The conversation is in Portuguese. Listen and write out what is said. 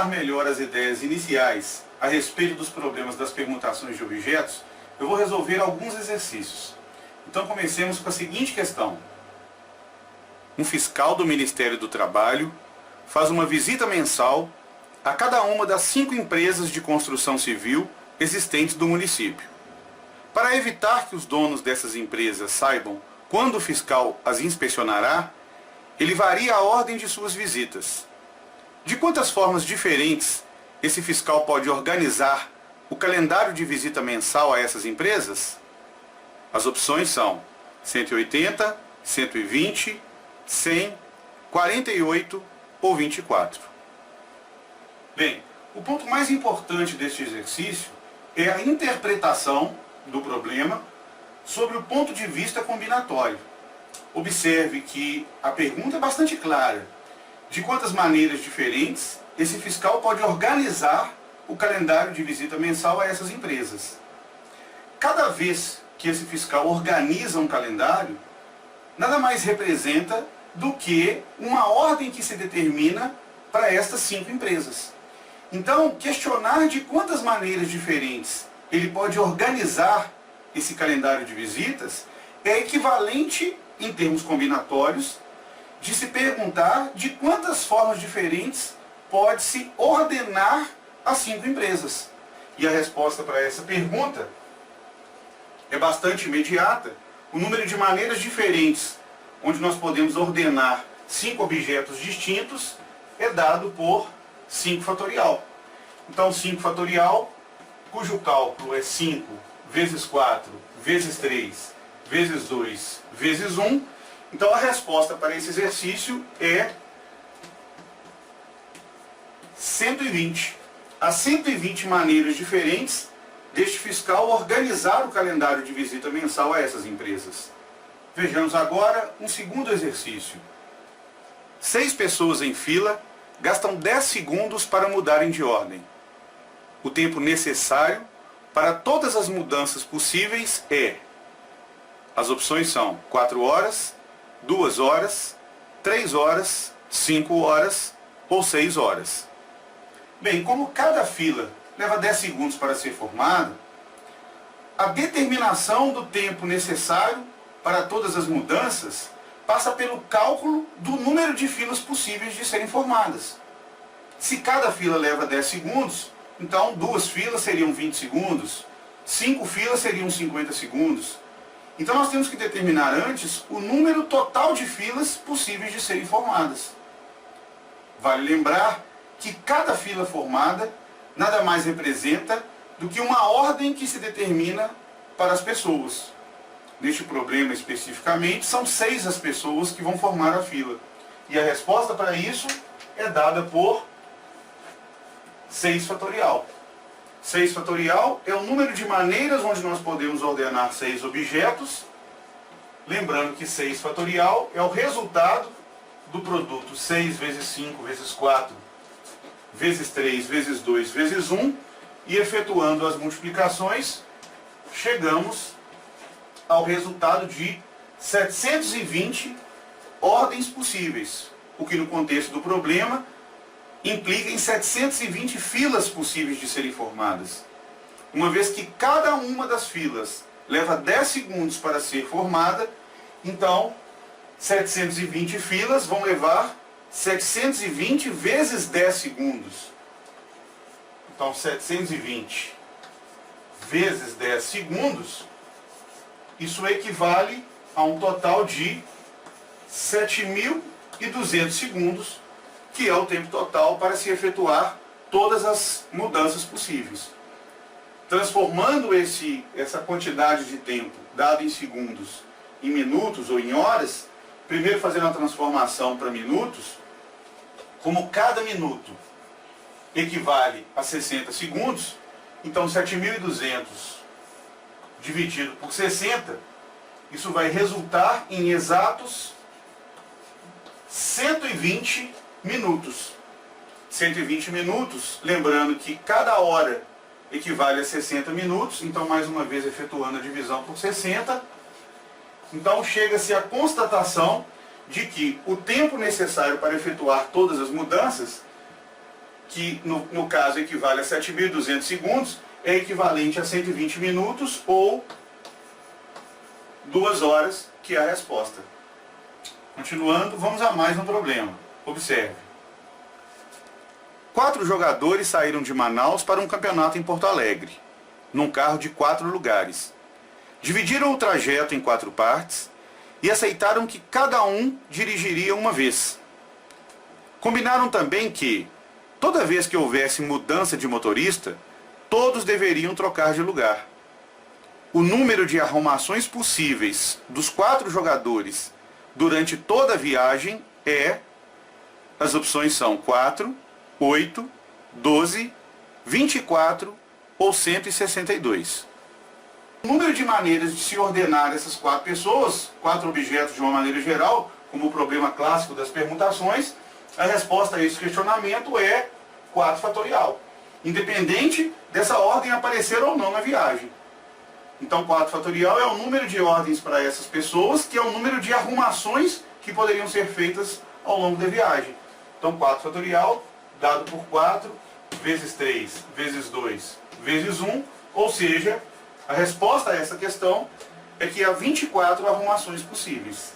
elaborar melhor as ideias iniciais a respeito dos problemas das permutações de objetos, eu vou resolver alguns exercícios. Então comecemos com a seguinte questão. Um fiscal do Ministério do Trabalho faz uma visita mensal a cada uma das 5 empresas de construção civil existentes do município. Para evitar que os donos dessas empresas saibam quando o fiscal as inspecionará, ele varia a ordem de suas visitas. De quantas formas diferentes esse fiscal pode organizar o calendário de visita mensal a essas empresas? As opções são 180, 120, 100, 48 ou 24. Bem, o ponto mais importante deste exercício é a interpretação do problema sobre o ponto de vista combinatório. Observe que a pergunta é bastante clara. De quantas maneiras diferentes esse fiscal pode organizar o calendário de visita mensal a essas empresas? Cada vez que esse fiscal organiza um calendário, nada mais representa do que uma ordem que se determina para estas 5 empresas. Então, questionar de quantas maneiras diferentes ele pode organizar esse calendário de visitas é equivalente, em termos combinatórios, de se perguntar de quantas formas diferentes pode-se ordenar as 5 empresas. E a resposta para essa pergunta é bastante imediata. O número de maneiras diferentes onde nós podemos ordenar 5 objetos distintos é dado por 5 fatorial. Então 5 fatorial, cujo cálculo é 5 vezes 4 vezes 3 vezes 2 vezes 1. Então a resposta para esse exercício é 120. Há 120 maneiras diferentes deste fiscal organizar o calendário de visita mensal a essas empresas. Vejamos agora um segundo exercício. 6 pessoas em fila gastam 10 segundos para mudarem de ordem. O tempo necessário para todas as mudanças possíveis é... As opções são 4 horas, 2 horas, 3 horas, 5 horas ou 6 horas. Bem, como cada fila leva 10 segundos para ser formada, a determinação do tempo necessário para todas as mudanças passa pelo cálculo do número de filas possíveis de serem formadas. Se cada fila leva 10 segundos, então 2 filas seriam 20 segundos, 5 filas seriam 50 segundos. Então nós temos que determinar antes o número total de filas possíveis de serem formadas. Vale lembrar que cada fila formada nada mais representa do que uma ordem que se determina para as pessoas. Neste problema especificamente, são 6 as pessoas que vão formar a fila. E a resposta para isso é dada por 6 fatorial. 6 fatorial é o número de maneiras onde nós podemos ordenar 6 objetos. Lembrando que 6 fatorial é o resultado do produto 6 vezes 5 vezes 4 vezes 3 vezes 2 vezes 1. E efetuando as multiplicações, chegamos ao resultado de 720 ordens possíveis. O que no contexto do problema implica em 720 filas possíveis de serem formadas. Uma vez que cada uma das filas leva 10 segundos para ser formada, então 720 filas vão levar 720 vezes 10 segundos. Então 720 vezes 10 segundos, isso equivale a um total de 7.200 segundos, que é o tempo total para se efetuar todas as mudanças possíveis. Transformando essa quantidade de tempo dada em segundos em minutos ou em horas, primeiro fazendo a transformação para minutos, como cada minuto equivale a 60 segundos, então 7.200 dividido por 60, isso vai resultar em exatos 120 minutos. 120 minutos, lembrando que cada hora equivale a 60 minutos, então mais uma vez efetuando a divisão por 60, então chega-se à constatação de que o tempo necessário para efetuar todas as mudanças que no caso equivale a 7.200 segundos, é equivalente a 120 minutos ou 2 horas, que é a resposta. Continuando, vamos a mais um problema. Observe. 4 jogadores saíram de Manaus para um campeonato em Porto Alegre, num carro de 4 lugares. Dividiram o trajeto em 4 partes e aceitaram que cada um dirigiria uma vez. Combinaram também que, toda vez que houvesse mudança de motorista, todos deveriam trocar de lugar. O número de arrumações possíveis dos 4 jogadores durante toda a viagem é... As opções são 4, 8, 12, 24 ou 162. O número de maneiras de se ordenar essas 4 pessoas, 4 objetos de uma maneira geral, como o problema clássico das permutações, a resposta a esse questionamento é 4 fatorial, independente dessa ordem aparecer ou não na viagem. Então 4 fatorial é o número de ordens para essas pessoas, que é o número de arrumações que poderiam ser feitas ao longo da viagem. Então 4 fatorial, dado por 4, vezes 3, vezes 2, vezes 1, ou seja, a resposta a essa questão é que há 24 arrumações possíveis.